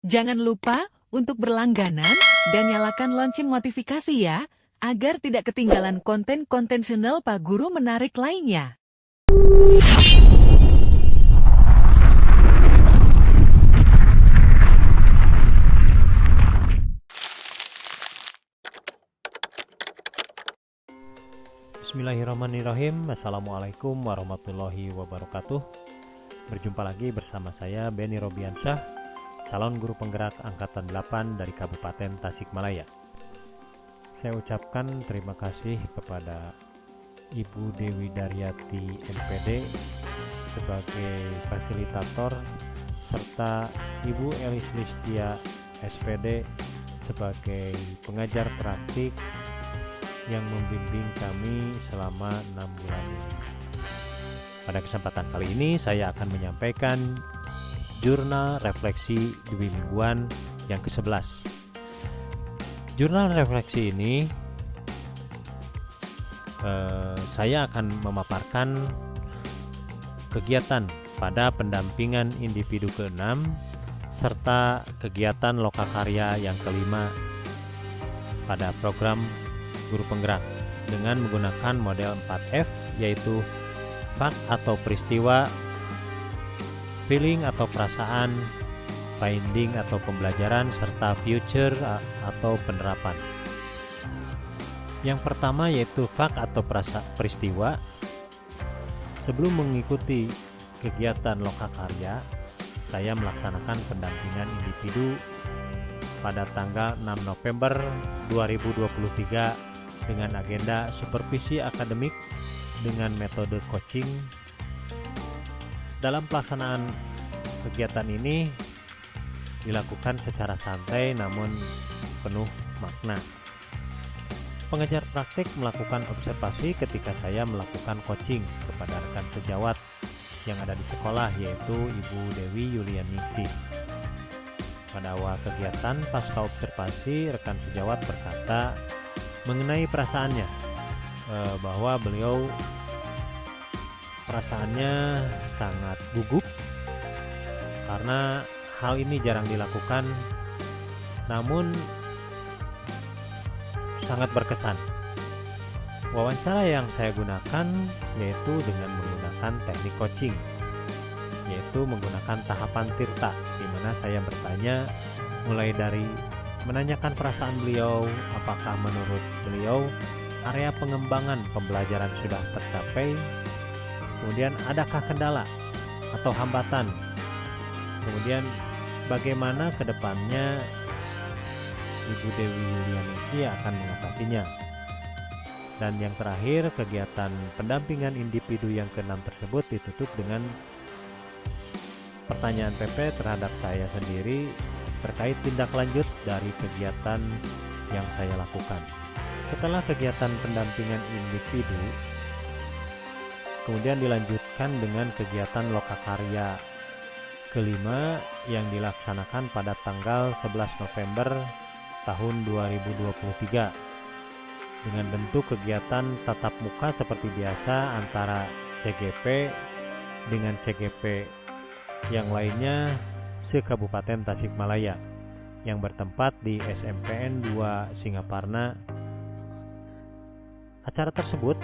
Jangan lupa untuk berlangganan dan nyalakan lonceng notifikasi ya, agar tidak ketinggalan konten-konten channel Pak Guru menarik lainnya. Bismillahirrahmanirrahim. Assalamualaikum warahmatullahi wabarakatuh. Berjumpa lagi bersama saya Benny Robiansyah, calon guru penggerak angkatan 8 dari Kabupaten Tasikmalaya. Saya ucapkan terima kasih kepada Ibu Dewi Daryati MPD sebagai fasilitator serta Ibu Elis Listia SPD sebagai pengajar praktik yang membimbing kami selama 6 bulan ini. Pada kesempatan kali ini saya akan menyampaikan jurnal refleksi dwi mingguan yang ke-11. Jurnal refleksi ini saya akan memaparkan kegiatan pada pendampingan individu ke-6 serta kegiatan lokakarya yang ke-5 pada program guru penggerak dengan menggunakan model 4F, yaitu fact atau peristiwa, feeling atau perasaan, finding atau pembelajaran, serta future atau penerapan. Yang pertama yaitu fact atau peristiwa. Sebelum mengikuti kegiatan lokakarya, saya melaksanakan pendampingan individu pada tanggal 6 November 2023 dengan agenda supervisi akademik dengan metode coaching. Dalam pelaksanaan kegiatan ini dilakukan secara santai namun penuh makna. Pengajar praktik melakukan observasi ketika saya melakukan coaching kepada rekan sejawat yang ada di sekolah, yaitu Ibu Dewi Yulianingsih. Pada awal kegiatan pasca observasi, rekan sejawat berkata mengenai perasaannya, bahwa beliau perasaannya sangat gugup karena hal ini jarang dilakukan, namun sangat berkesan. Wawancara yang saya gunakan yaitu dengan menggunakan teknik coaching, yaitu menggunakan tahapan tirta, di mana saya bertanya mulai dari menanyakan perasaan beliau, apakah menurut beliau area pengembangan pembelajaran sudah tercapai, kemudian adakah kendala atau hambatan, kemudian bagaimana ke depannya Ibu Dewi Yulianingsih akan mengatasinya. Dan yang terakhir, kegiatan pendampingan individu yang ke-6 tersebut ditutup dengan pertanyaan PP terhadap saya sendiri terkait tindak lanjut dari kegiatan yang saya lakukan. Setelah kegiatan pendampingan individu, kemudian dilanjutkan dengan kegiatan lokakarya ke-5 yang dilaksanakan pada tanggal 11 November tahun 2023 dengan bentuk kegiatan tatap muka seperti biasa antara CGP dengan CGP yang lainnya se-Kabupaten Tasikmalaya yang bertempat di SMPN 2 Singaparna. Acara tersebut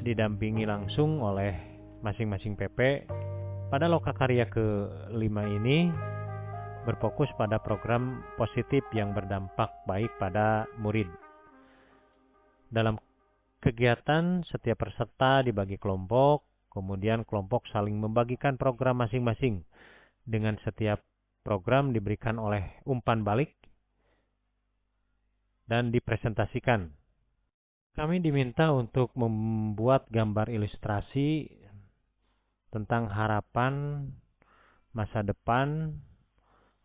didampingi langsung oleh masing-masing PP. Pada lokakarya ke-5 ini berfokus pada program positif yang berdampak baik pada murid. Dalam kegiatan, setiap peserta dibagi kelompok, kemudian kelompok saling membagikan program masing-masing. Dengan setiap program diberikan oleh umpan balik dan dipresentasikan. Kami diminta untuk membuat gambar ilustrasi tentang harapan masa depan,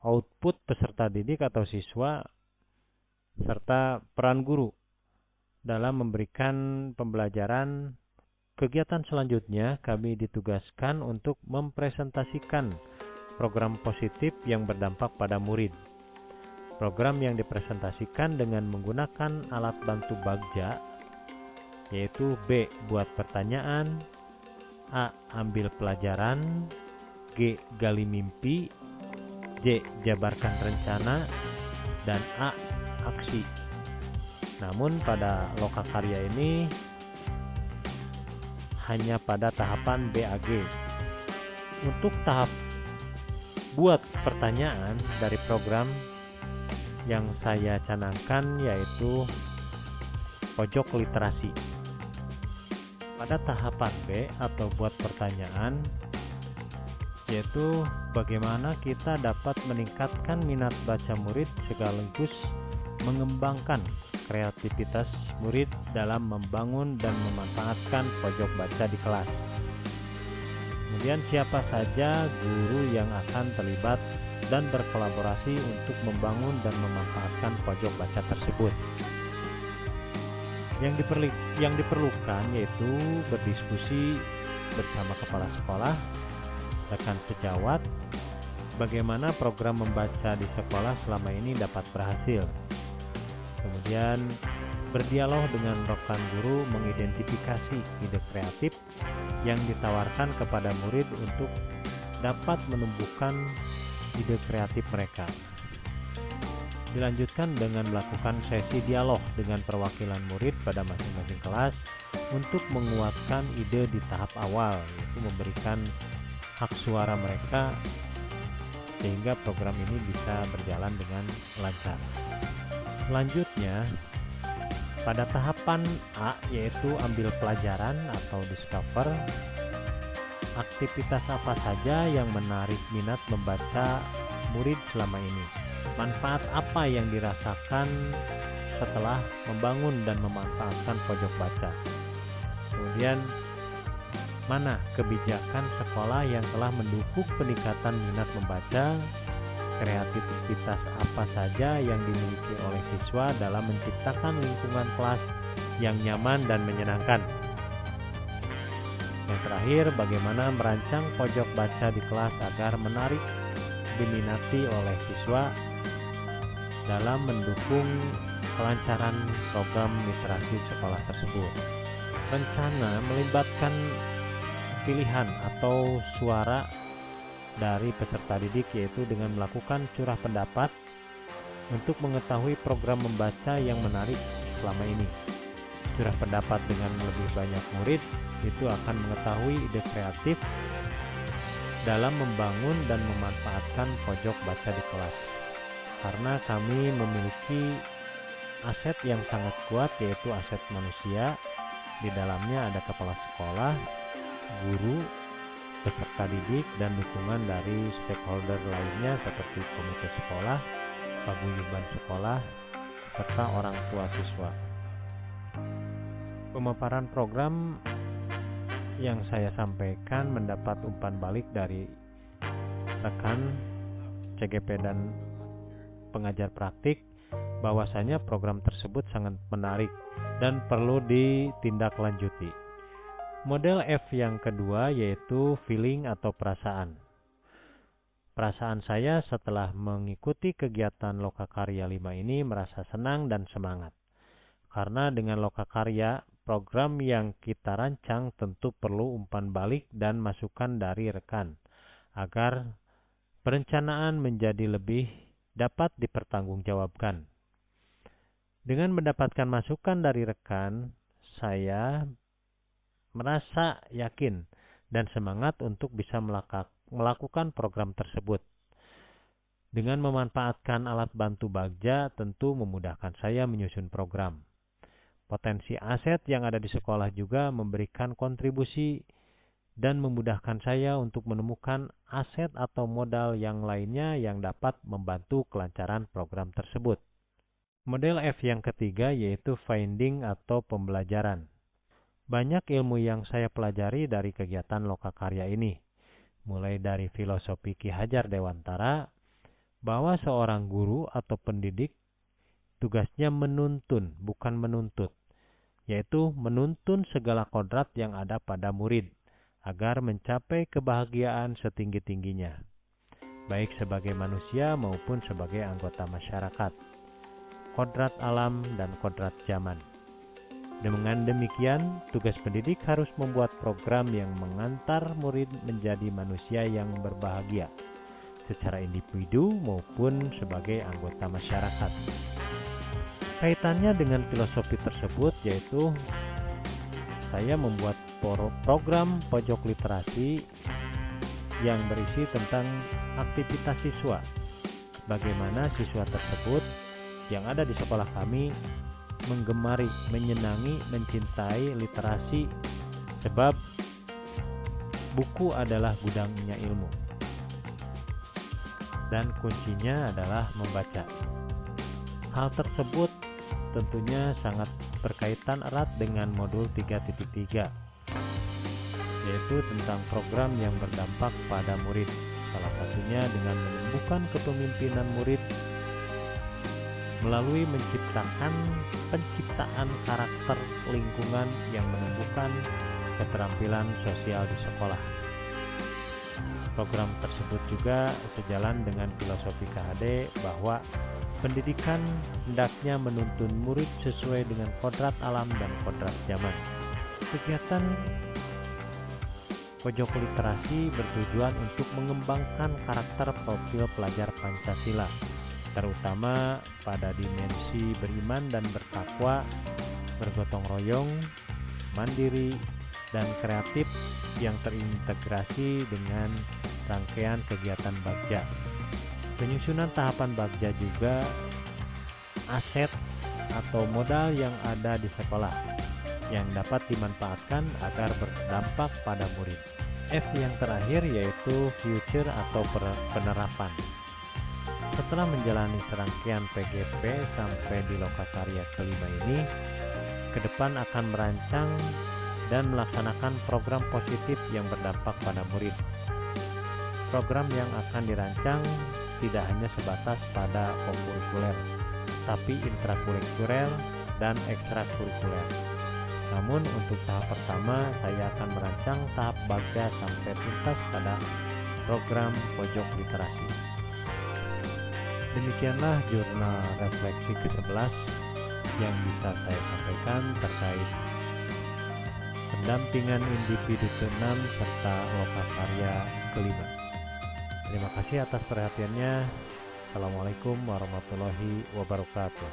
output peserta didik atau siswa, serta peran guru dalam memberikan pembelajaran. Kegiatan selanjutnya kami ditugaskan untuk mempresentasikan program positif yang berdampak pada murid. Program yang dipresentasikan dengan menggunakan alat bantu bagja, yaitu B. Buat pertanyaan, A. Ambil pelajaran, G. Gali mimpi, J. Jabarkan rencana, dan A. Aksi. Namun pada lokakarya ini hanya pada tahapan BAG. Untuk tahap buat pertanyaan dari program yang saya canangkan yaitu pojok literasi. Pada tahapan B atau buat pertanyaan yaitu bagaimana kita dapat meningkatkan minat baca murid sekaligus mengembangkan kreativitas murid dalam membangun dan memanfaatkan pojok baca di kelas. Kemudian siapa saja guru yang akan terlibat dan berkolaborasi untuk membangun dan memanfaatkan pojok baca tersebut. Yang diperlukan yaitu berdiskusi bersama kepala sekolah, rekan sejawat, bagaimana program membaca di sekolah selama ini dapat berhasil. Kemudian berdialog dengan rekan guru mengidentifikasi ide kreatif yang ditawarkan kepada murid untuk dapat menumbuhkan ide kreatif mereka. Dilanjutkan dengan melakukan sesi dialog dengan perwakilan murid pada masing-masing kelas untuk menguatkan ide di tahap awal, yaitu memberikan hak suara mereka sehingga program ini bisa berjalan dengan lancar. Selanjutnya, pada tahapan A yaitu ambil pelajaran atau discover, aktivitas apa saja yang menarik minat membaca murid selama ini. Manfaat apa yang dirasakan setelah membangun dan memanfaatkan pojok baca. Kemudian, mana kebijakan sekolah yang telah mendukung peningkatan minat membaca, kreativitas apa saja yang dimiliki oleh siswa dalam menciptakan lingkungan kelas yang nyaman dan menyenangkan. Yang terakhir, bagaimana merancang pojok baca di kelas agar menarik diminati oleh siswa dalam mendukung kelancaran program literasi sekolah tersebut. Rencana melibatkan pilihan atau suara dari peserta didik, yaitu dengan melakukan curah pendapat untuk mengetahui program membaca yang menarik selama ini. Curah pendapat dengan lebih banyak murid itu akan mengetahui ide kreatif dalam membangun dan memanfaatkan pojok baca di kelas. Karena kami memiliki aset yang sangat kuat, yaitu aset manusia. Di dalamnya ada kepala sekolah, guru, peserta didik, dan dukungan dari stakeholder lainnya seperti komite sekolah, paguyuban sekolah, serta orang tua siswa. Pemaparan program yang saya sampaikan mendapat umpan balik dari rekan CGP dan pengajar praktik bahwasanya program tersebut sangat menarik dan perlu ditindaklanjuti. Model F yang kedua yaitu feeling atau perasaan. Perasaan saya setelah mengikuti kegiatan Lokakarya 5 ini merasa senang dan semangat. Karena dengan Lokakarya, program yang kita rancang tentu perlu umpan balik dan masukan dari rekan, agar perencanaan menjadi lebih dapat dipertanggungjawabkan. Dengan mendapatkan masukan dari rekan, saya merasa yakin dan semangat untuk bisa melakukan program tersebut. Dengan memanfaatkan alat bantu bagja tentu memudahkan saya menyusun program. Potensi aset yang ada di sekolah juga memberikan kontribusi dan memudahkan saya untuk menemukan aset atau modal yang lainnya yang dapat membantu kelancaran program tersebut. Model F yang ketiga yaitu finding atau pembelajaran. Banyak ilmu yang saya pelajari dari kegiatan Lokakarya ini, mulai dari filosofi Ki Hajar Dewantara, bahwa seorang guru atau pendidik tugasnya menuntun, bukan menuntut, yaitu menuntun segala kodrat yang ada pada murid, agar mencapai kebahagiaan setinggi-tingginya, baik sebagai manusia maupun sebagai anggota masyarakat, kodrat alam dan kodrat zaman. Dengan demikian, tugas pendidik harus membuat program yang mengantar murid menjadi manusia yang berbahagia, secara individu maupun sebagai anggota masyarakat. Kaitannya dengan filosofi tersebut yaitu saya membuat program pojok literasi yang berisi tentang aktivitas siswa. Bagaimana siswa tersebut yang ada di sekolah kami menggemari, menyenangi, mencintai literasi sebab buku adalah gudangnya ilmu. Dan kuncinya adalah membaca. Hal tersebut tentunya sangat berkaitan erat dengan modul 3.3, yaitu tentang program yang berdampak pada murid. Salah satunya dengan menumbuhkan kepemimpinan murid melalui penciptaan karakter lingkungan yang menumbuhkan keterampilan sosial di sekolah. Program tersebut juga sejalan dengan filosofi KHD bahwa pendidikan hendaknya menuntun murid sesuai dengan kodrat alam dan kodrat zaman. Kegiatan pojok literasi bertujuan untuk mengembangkan karakter profil pelajar Pancasila, terutama pada dimensi beriman dan bertakwa, bergotong royong, mandiri, dan kreatif yang terintegrasi dengan rangkaian kegiatan Bagja. Penyusunan tahapan Bagja juga aset atau modal yang ada di sekolah yang dapat dimanfaatkan agar berdampak pada murid. F yang terakhir yaitu future atau penerapan. Setelah menjalani serangkaian PGP sampai di Lokakarya kelima ini, ke depan akan merancang dan melaksanakan program positif yang berdampak pada murid. Program yang akan dirancang tidak hanya sebatas pada kokurikuler, tapi intrakurikuler dan ekstrakurikuler. Namun untuk tahap pertama saya akan merancang tahap Bagja sampai tuntas pada program pojok literasi. Demikianlah jurnal refleksi ke-11 yang bisa saya sampaikan terkait pendampingan individu ke-6 serta lokakarya ke-5. Terima kasih atas perhatiannya. Assalamualaikum warahmatullahi wabarakatuh.